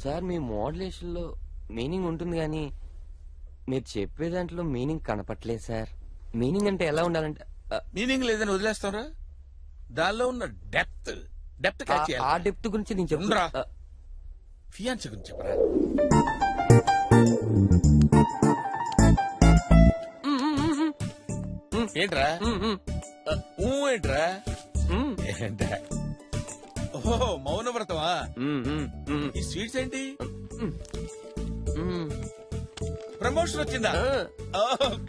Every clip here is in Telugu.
సార్ మీ మోడ్యులేషన్ లో మీనింగ్ ఉంటుంది కానీ మీరు చెప్పే దాంట్లో మీనింగ్ కనపట్లేదు సార్. మీనింగ్ అంటే ఎలా ఉండాలంటే మీనింగ్ లేదని వదిలేస్తారా? దానిలో ఉన్న డెప్త్ ఆ డెప్త్ గురించి నేను చెప్తున్నా. ఫియాన్సీ గురించి చెప్పరా? ఏంట్రా ఏంట్రా ఏంట్రా? ఓహో మౌనవ్రతమా? ఈ స్వీట్స్ ఏంటి? ప్రమోషన్ వచ్చిందా?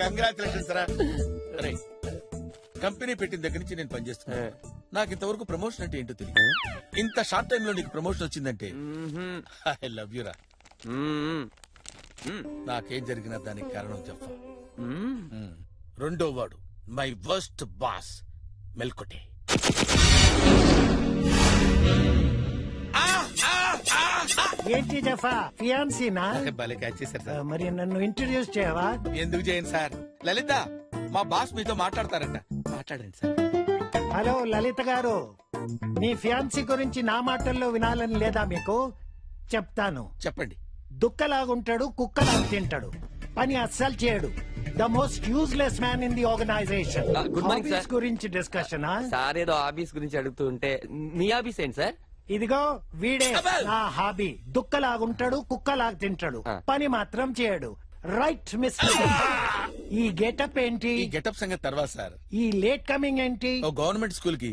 కంగ్రాచులేషన్స్ రా. కంపెనీ పెట్టిన దగ్గర నుంచి నేను పనిచేస్తున్నా. నాకు ఇంతవరకు ప్రమోషన్ అంటే ఏంటో తెలియదు. ఇంత షార్ట్ టైమ్ లో నీకు ప్రమోషన్ వచ్చిందంటే ఐ లవ్ యూ రా. నాకేం జరిగినా దానికి కారణం చెప్ప. రెండో వాడు మై వర్స్ట్ బాస్ మెల్కొటే. ఏంటి జఫా ఫియాన్సీనా? భలే క్యాచ్ చేశారు సార్. మరి నన్ను ఇంట్రడ్యూస్ చేయవా? ఎందుకు చేయను సార్. లలిత మా బాస్ మీతో మాట్లాడతారంట. మాట్లాడండి సార్. హలో లలిత గారు, మీ ఫియాన్సీ గురించి నా మాటల్లో వినాలని లేదా మీకు? చెప్తాను. చెప్పండి. దుక్కలాగుంటాడు, కుక్కలాగా తింటాడు, పని అస్సలు చేయడు. The most useless man in the organisation. Good morning sir. గురించి డిస్కషన్. సార్ ఏదో ఆఫీస్ గురించి అడుగుతూ ఉంటే మీ ఆఫీస్ ఏంటి సార్? ఇదిగో వీడే నా హాబీ. దుక్కలాగుంటాడు, కుక్కలాగా తింటాడు, పని మాత్రం చేయడు. Right mister. ఈ గెటప్ ఏంటి? ఈ గెటప్ సంగతి తర్వాత సార్. ఈ లేట్ కమింగ్ ఏంటి? ఓ గవర్నమెంట్ స్కూల్ కి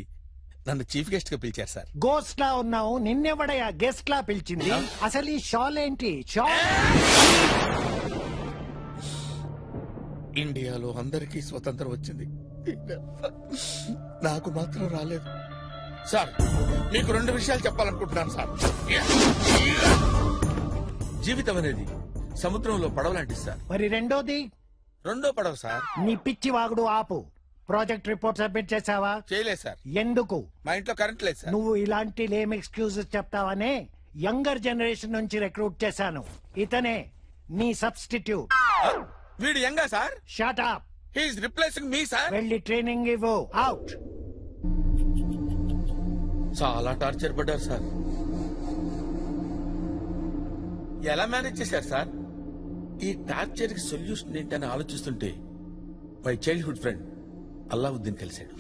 నన్ను చీఫ్ గెస్ట్ గా పిలిచారు సార్. గోస్ట్ లా ఉన్నావు, నిన్నెవడయా గెస్ట్ లా పిలిచింది? అసలు ఈ షాల్ ఏంటి? షాల్ ఇండియాలో అందరికీ స్వతంత్రం వచ్చింది, నాకు మాత్రం రాలేదు సార్. మీకు 2 విషయాలు చెప్పాలనుకుంటున్నాను సార్. జీవితం అనేది సముద్రంలో పడవ లాంటిది సార్. మరి రెండోది? రెండో పడవ సార్. నీ పిచ్చి వాగుడు ఆపు. ప్రాజెక్ట్ రిపోర్ట్ సబ్మిట్ చేసావా? చేయలేదు సార్. ఎందుకు? మా ఇంట్లో కరెంట్ లేదు సార్. నువ్వు ఇలాంటి లేమ్ ఎక్స్క్యూజెస్ చెప్తావనే యంగర్ జనరేషన్ నుంచి రిక్రూట్ చేశాను. ఇతనే నీ సబ్స్టిట్యూట్. వీడు యంగా sir? Shut up. He is replacing me sir. వెళ్ళి ట్రైనింగ్ ఇవ్వు. అవుట్. చాలా టార్చర్ పడ్డారు సార్. ఎలా మేనేజ్ చేశారు సార్? ఈ టార్చర్ కి సొల్యూషన్ ఏంటని ఆలోచిస్తుంటే మై చైల్డ్హుడ్ ఫ్రెండ్ అల్లావుద్దీన్ కలిశాడు.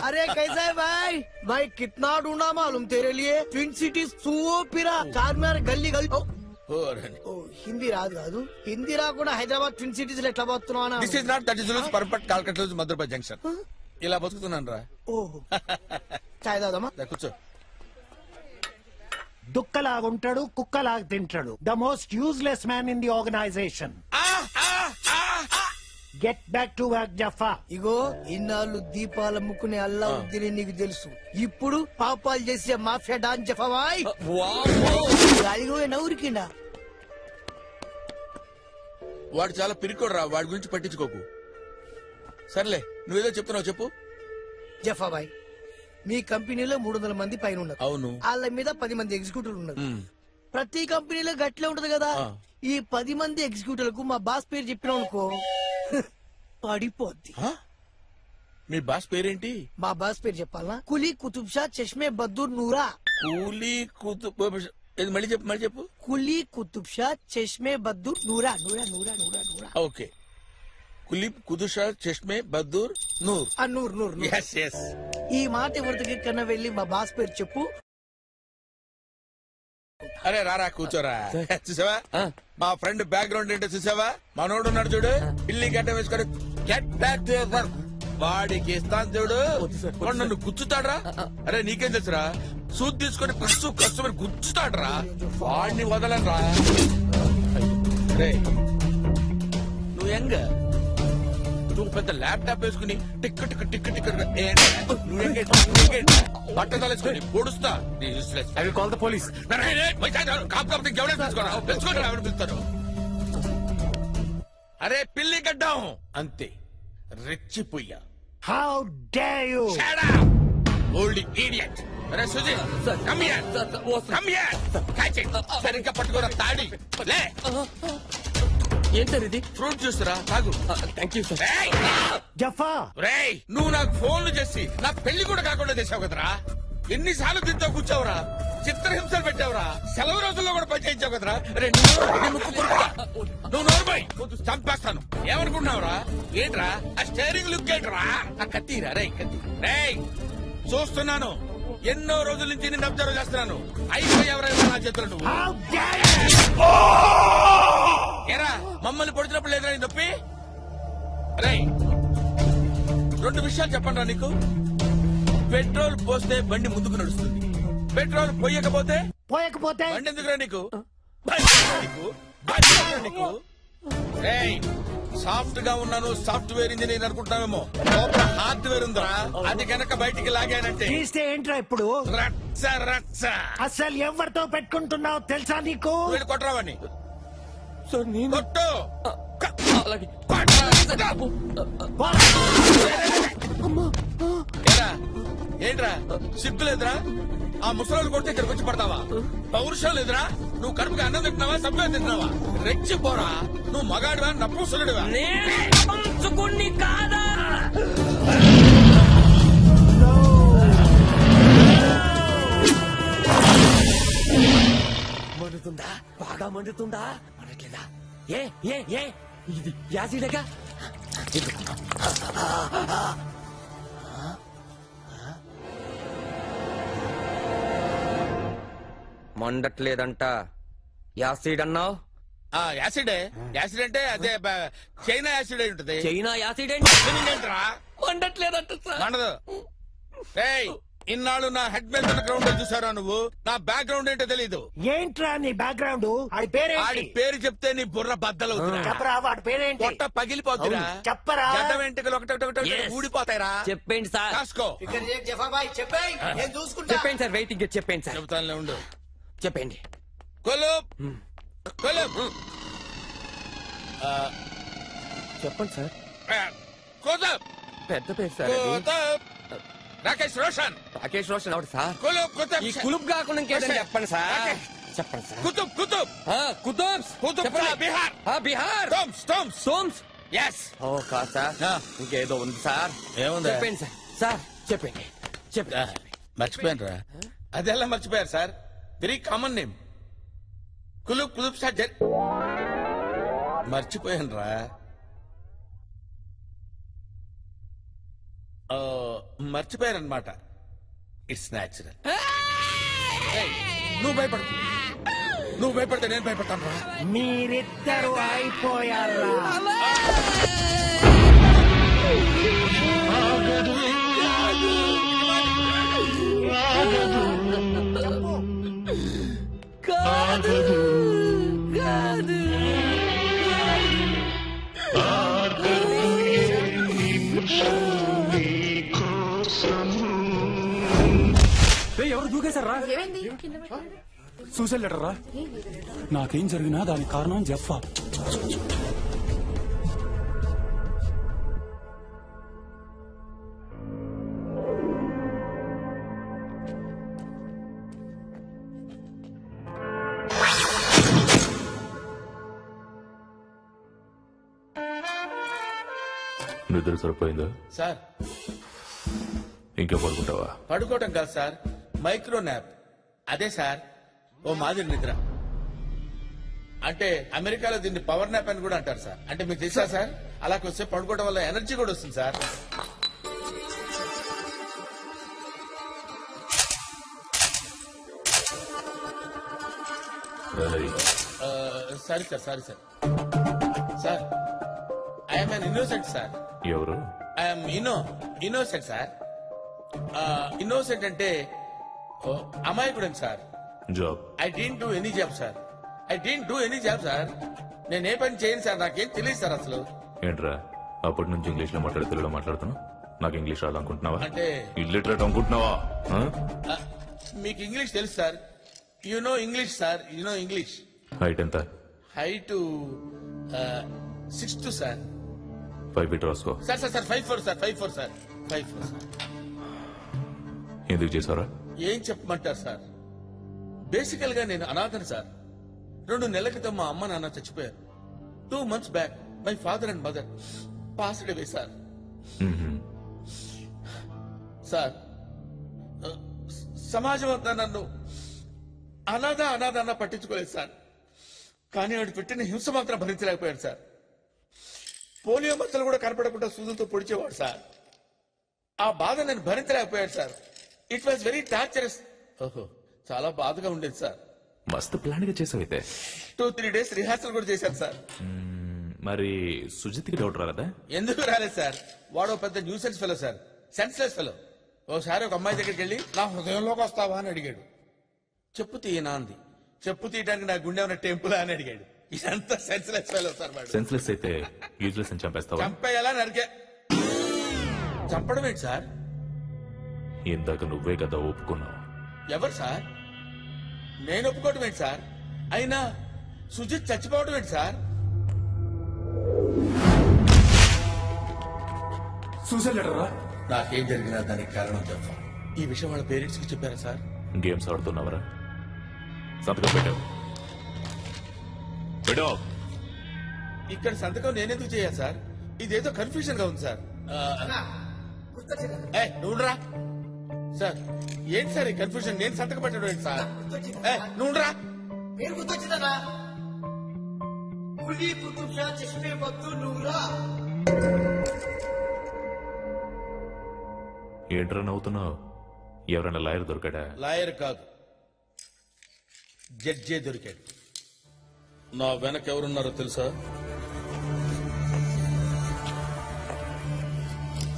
अरे कैसा है भाई? भाई कितना ढूंढा मालूम तेरे लिए. Twin cities చూపిరా. చార్మినార్ గల్లీ గల్లీ. హిందీ రాదు కాదు. హిందీ రాకుండా హైదరాబాద్ ట్విన్ సిటీస్ లో ఎట్లా పోతున్నావు? This is not that is perfect కాల్కట్ మధురపై జంక్షన్. ఇలా బతుకుతున్నాను రా. ఓహో చాయ్ తాగుదామా? కూర్చో. దుక్కలాగుంటాడు, కుక్కలాగా తింటాడు. The most useless man in the organisation. Get back to work Jaffa. ఇగో ఇన్నాళ్ళు దీపాల ముక్కునే అల్లావుద్దీన్ నీకు తెలుసు. ఇప్పుడు పాపాలు చేసే మాఫియా డాన్ జఫాబాయ్. నవ్వురికిండా? వాడు చాలా పిరికోడు రా. వాడి గురించి పట్టించుకోకు. సర్లే, నువ్వేదో చెప్తున్నావు చెప్పు. జఫాబాయ్, మీ కంపెనీలో 300 మంది పైన ఉన్నారు. అవును. వాళ్ళ మీద 10 మంది ఎగ్జిక్యూటివ్లు ఉన్నారు. ప్రతి కంపెనీలో గట్లే ఉంటది కదా. ఈ 10 మంది ఎగ్జిక్యూటివ్లకు మా బాస్ పేరు చెప్పినావు అనుకో పడిపోద్ది. మీ బాస్ పేరేంటి? మా బాస్ పేరు చెప్పాలనా? కులీ కుతుబ్ షా చష్మే బద్దూర్ నూరా. కూలీ కుతుబ్ మళ్ళీ చెప్పు, మళ్ళీ చెప్పు. కులీ కుతుబ్ షా చష్మే బద్దూర్ నూరా. నూరా నూరా నూరా నూరా. ఓకే. కులీబ్ కుతుషా చష్మే బద్దూర్ నూర్. నూర్ నూర్. ఈ మాట ఎవరికి కన్నా వెళ్ళి మా బాస్ పేరు చెప్పు. అరే రారా కూర్చోరా. చూసావా మా ఫ్రెండ్ బ్యాక్గ్రౌండ్ ఏంటో చూసావా? మనోడు ఉన్నాడు చూడు, పిల్లి గడ్డ వేసుకొని get back to your work. వాడికి ఇస్తాను చూడు, వాడు నన్ను గుచ్చుతాడ్రా. అరే నీకేం తెలుసురా? సూట్ తీసుకొని కస్టమర్ గుచ్చుతాడ్రా. వాడిని వదలరా. నువ్వు ఎంగ నువ్వు పెద్ద ల్యాప్టాప్ వేసుకుని టిక్ టిక్ టిక్ టిక్ బట్ట తలేసుకుని పొడుస్తా. I will call the police. పిలుస్తారు. అరే పిల్లి గడ్డం అంతే రెచ్చిపోయా. How dare you! Old idiot. అరే Suji come here. Come here. Catch it. సరిగ్గా పట్టుకోరా తాడి. లే. ఏం సార్ ఇది? ఫ్రూట్ జ్యూస్ రా, తాగు. Thank you sir. జఫా, రేయ్ నువ్వు నాకు ఫోన్లు చేసి నా పెళ్లి కూడా కాకుండా చేసావు కదరా. ఎన్నిసార్లు తింటూ కూర్చోవరా? చిత్రహింసలు పెట్టావురా. సెలవు రోజుల్లో కూడా పని చేయించావు కదరా. నువ్వు నోరుపోయి చంపేస్తాను. ఏమనుకుంటున్నావురా? ఏంట్రా ఆ స్టేరింగ్ లుక్ ఏంట్రా? ఆ కత్తిరా రే కత్తి రే. చూస్తున్నాను, ఎన్నో రోజుల నుంచి నేను అబ్జర్వ్ చేస్తున్నాను. అయిపోయావరా నా చేతులు నువ్వు. ఏరా మమ్మల్ని పొడిచినప్పుడు లేదురా నీ నొప్పి? రే 2 విషయాలు చెప్పండి రా నీకు. పెట్రోల్ పోస్తే బండి ముందుకు నడుస్తుంది, పెట్రోల్ పోయకపోతే బండి ఎందుకురా నీకు? సాఫ్ట్ గా ఉన్నాను, సాఫ్ట్వేర్ ఇంజనీర్ అనుకుంటున్నావేమో. లోపల హార్డ్వేర్ ఉందిరా, అది కనుక బయటికి లాగానంటే ఏంట్రా ఇప్పుడు రచ్చ రచ్చ. అసలు ఎవరితో పెట్టుకుంటున్నావు తెలుసా నీకు? వీళ్ళు కొట్టరావని సార్ నేను కొట్టు. అలాగే ఏరా, ఏంట్రా సిగ్గులేదురా? ఆ ముసలోళ్ళు కొడితే ఇక్కడికి వచ్చి పడతావా? పౌరుషం లేదురా? నువ్వు కడుపుకి అన్నం తింటున్నావా, సబ్బే తింటున్నావా? రెచ్చిపోరా, నువ్వు మగాడివా నపుంసకుడివా? కాదా మండుతుందా? బాగా మండుతుందా? మనట్లేదా? ఏ ఏ ఏ ఇది యాసిడేగా? మండట్లేదంట. యాసిడ్ అన్నావు? యాసిడే. యాసిడ్ అంటే అదే చైనా యాసిడ్ అయి ఉంటుంది. చైనా యాసిడ్ ఏంట్రా? మండట్లేదంట సార్. మండదు. ఏయ్, ఇన్నాళ్ళు నా హెడ్ మీద గ్రౌండ్ చూసారా నువ్వు? నా బ్యాక్గ్రౌండ్ ఏంటో తెలీదు. ఏంట్రా నీ బ్యాక్గ్రౌండ్? ఆడి పేరు చెప్తే నీ బుర్ర బద్దలవుతున్నా. చెప్పరా వాడి పేరేంటి? పొట్ట పగిలిపోతురా. చెప్పరా. గడ్డ వెంట్రుకలు ఒకటి ఊడిపోతాయిరా. చెప్పండి సార్. కాసుకో. నేను చూసుకుంటా. చెప్పండి సార్, వెయిటింగ్ చెప్పండి సార్. చెబుతానులే ఉండు. చెప్పండి. కొలుప్ కొలుప్. చెప్పండి సార్. కొలుప్ పెద్ద పేరు సార్ అది. కొలుప్. రాకేష్ రోషన్. రాకేష్ రోషన్ అవును సార్. కొలుప్ కుతుబ్. ఈ కులుప్ కాకుండా ఇంకేదని చెప్పండి సార్. రాకేష్. చెప్పండి సార్. కుతుబ్ కుతుబ్. కుతుబ్స్. కుతుబ్ షా బిహార్. బిహార్. Tombs tombs. సోమ్స్. yes. ఓ కాదు సార్, ఇంకేదో ఉంది సార్. ఏముంది? చెప్పండి సార్. సార్ చెప్పండి చెప్పండి. మర్చిపోయాను రా. అదెలా మర్చిపోయారు సార్? Very common name. కులుప్ కులుప్ షా మర్చిపోయాను రా. మర్చిపోయారనమాట. It's natural. నువ్వు భయపడకు. నువ్వు భయపడితే నేను భయపడతాను రా. మీరిద్దరు అయిపోయారా? కాదు కాదు. ఎవరు దూకేశారా? సూసైడ్ లెటర్ రా. నాకేం జరిగినా దానికి కారణం జెఫ్ఫా. నిద్ర సరిపోయిందా? సార్ ఇంకా పడుకుంటావా? పడుకోవటం కాదు సార్, మైక్రో న్యాప్. అదే సార్ ఓ మాదిరి నిద్ర. అంటే అమెరికాలో దీన్ని పవర్ న్యాప్ అని కూడా అంటారు సార్. అంటే మీకు తెలుసా సార్? అలా వస్తే పడుకోవడం వల్ల ఎనర్జీ కూడా వస్తుంది sir. Sorry sir, sorry sir. Sir I'm an innocent sir. ఎవరు? I'm innocent sir. ఇన్నోసెంట్ అంటే అమాయకుడని sir. Job? I didn't do any job sir. I didn't do any job sir. నేను ఏ పని చేయను సార్. నాకేం తెలియదు సార్ అసలు. ఏంట్రా అప్పటి నుంచి ఇంగ్లీష్ లో మాట్లాడి తెలుగులో మాట్లాడుతున్నావు? నాకు ఇంగ్లీష్ రాదనుకుంటున్నావా? అంటే ఇల్లిటరేట్ అనుకుంటున్నావా? మీకు ఇంగ్లీష్ తెలుసు sir. You know English sir. You know English. Height ఎంత? Height 6'2" sir. 5 ఫీట్ రాసుకో. Sir sir sir 5'4" sir. 5'4" sir. 5'4" sir. ఎందుకు చేశారా? ఏం చెప్పమంటారు సార్? బేసికల్ గా నేను అనాథను సార్. 2 నెలల క్రితం మా అమ్మ నాన్న చచ్చిపోయారు. 2 months back my father and mother passed away sir. Sir సమాజం అంతా నన్ను అనాథ అన్న పట్టించుకోలేదు సార్. కానీ వాడు పెట్టిన హింస మాత్రం భరించలేకపోయాడు సార్. పోలియో మచ్చలు కూడా కనపడకుండా సూదులతో పొడిచేవాడు సార్. ఆ బాధ నేను భరించలేకపోయాడు sir. It was very torturous. ఓహో, చాలా బాధగా ఉండేది సార్. మస్తు ప్లాన్ గా చేసావైతే. 2-3 days రిహార్సల్ కూడా చేశాను సార్. మరి సుజిత్కి డౌట్ రాలేదా? ఎందుకు రాలేదు సార్? వాడు పెద్ద nuisance fellow sir, senseless fellow. ఓసారి ఒక అమ్మాయి దగ్గరికి వెళ్ళి నా హృదయంలోకి వస్తావా అని అడిగాడు. చెప్పు తీయనా అంది. చెప్పు తీయడానికి నా గుండె ఉన్న టెంపుల్ అని అడిగాడు. ఇదంతా సెన్స్లెస్ ఫెలో సార్. వాడు సెన్స్లెస్ అయితే యూజ్లెస్ అని చంపేస్తావా? చంపేయాలా నరికే. చంపడం ఏంటి సార్? ఇందాక నువ్వే కదా ఒప్పుకున్నావు. ఎవరు సార్? నేను ఒప్పుకోవటం ఏంటి సార్? అయినా సుజిత్ చచ్చిపోవడం ఏంటి సార్? సూసైడ్ లెటర్ రా. నాకేం జరిగినా దానికి కారణం చెప్పాం. ఈ విషయం వాళ్ళ పేరెంట్స్ కి చెప్పారా సార్? గేమ్స్ ఆడుతున్నావరా? సంతకం పెట్టావు. ఇక్కడ సంతకం నేనెందుకు చేయాలి సార్? ఇదేదో కన్ఫ్యూజన్ గా ఉంది సార్. నువ్వురా సార్. ఏంటి సార్ ఈ కన్ఫ్యూజన్? నేను సంతకం పెట్టడం ఏంటి సార్? నువ్వురా. పేరు గుర్తొచ్చిందా? కులీ కుతుబ్ షా చష్మే బద్దూర్ నూరా. ఏంట్రా నవ్వుతున్నావు? ఎవరైనా లాయర్ దొరికాడా? లాయర్ కాదు, జడ్జే దొరికాడు. నా వెనక ఎవరున్నారో తెలుసా?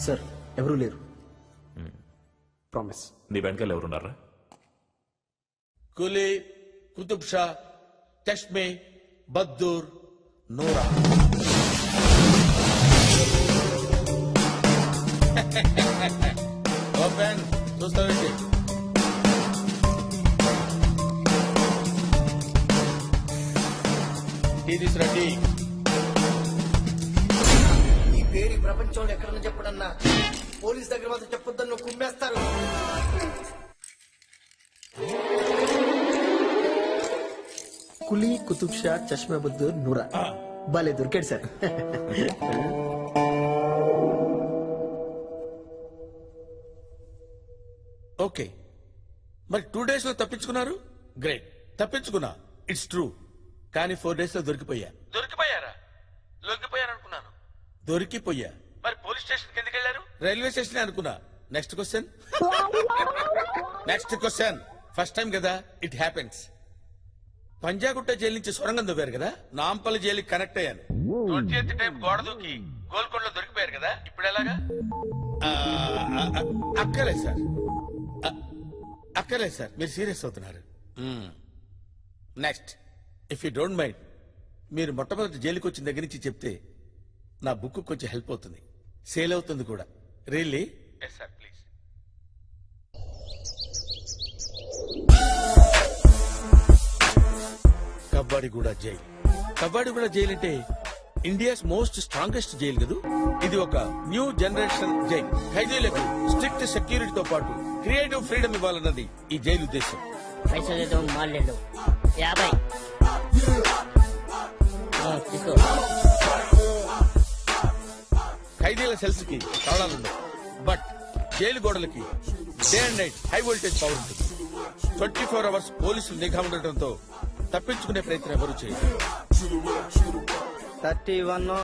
సార్ ఎవరూ లేరు. ప్రామిస్. నీ వెనకాల ఎవరున్నారా? కులీ కుతుబ్ షా చష్మే బద్దూర్ నూరా. ఓపెన్ చూస్తావేంటి? టీ తీసురండి. ఈ పేరు ప్రపంచంలో ఎక్కడన్నా చెప్పడన్నా పోలీస్ దగ్గర మాత్రం చెప్పొద్దని నువ్వు కుమ్మేస్తారు. కులీ కుతుబ్ షా చష్మా బద్దూర్ నూరా. భలే దొరికాడు సార్. ఓకే, మరి 2 days లో తప్పించుకున్నారు. గ్రేట్, తప్పించుకున్నా. It's true. కానీ 4 days లో దొరికిపోయా. దొరికిపోయారా? లొంగిపోయారనుకున్నాను. దొరికిపోయా. మరి పోలీస్ స్టేషన్ ఎందుకు వెళ్ళారు? రైల్వే స్టేషన్ అనుకున్నా. Next question. Next question. First time కదా, ఇట్ హ్యాపెన్స్. పంజాగుట్ట జైలు నుంచి సొరంగం దొవ్వారు కదా, నాంపల్లి జైలుకి కనెక్ట్ అయ్యాను. 20th టైం గోడ దూకి గోల్కొండలో దొరికిపోయారు కదా, ఇప్పుడు ఎలాగా? అక్కర్లేదు సార్, అక్కర్లేదు సార్, మీరు సీరియస్ అవుతున్నారు. Next, if you don't mind, మీరు మొట్టమొదటి జైలుకి వచ్చిన దగ్గర నుంచి చెప్తే నా బుక్ కొంచెం హెల్ప్ అవుతుంది, సేల్ అవుతుంది కూడా. Really? Yes sir, please. Kabbadiguda jail. Kabbadiguda jail అంటే ఇండియాస్ మోస్ట్ స్ట్రాంగెస్ట్ జైలు కదూ. ఇది ఒక న్యూ జనరేషన్ జైలు. ఖైదీలకు స్ట్రిక్ట్ సెక్యూరిటీతో పాటు క్రియేటివ్ ఫ్రీడమ్ ఇవ్వాలన్నది ఈ జైలు ఉద్దేశం. ఖైదీల సెల్స్ కి తాళాలుండవు, బట్ జైలు గోడలకి day and night high voltage power ఉంటుంది. 24 hours పోలీసులు నిఘా ఉండటంతో తప్పించుకునే ప్రయత్నం ఎవరు చేయరు.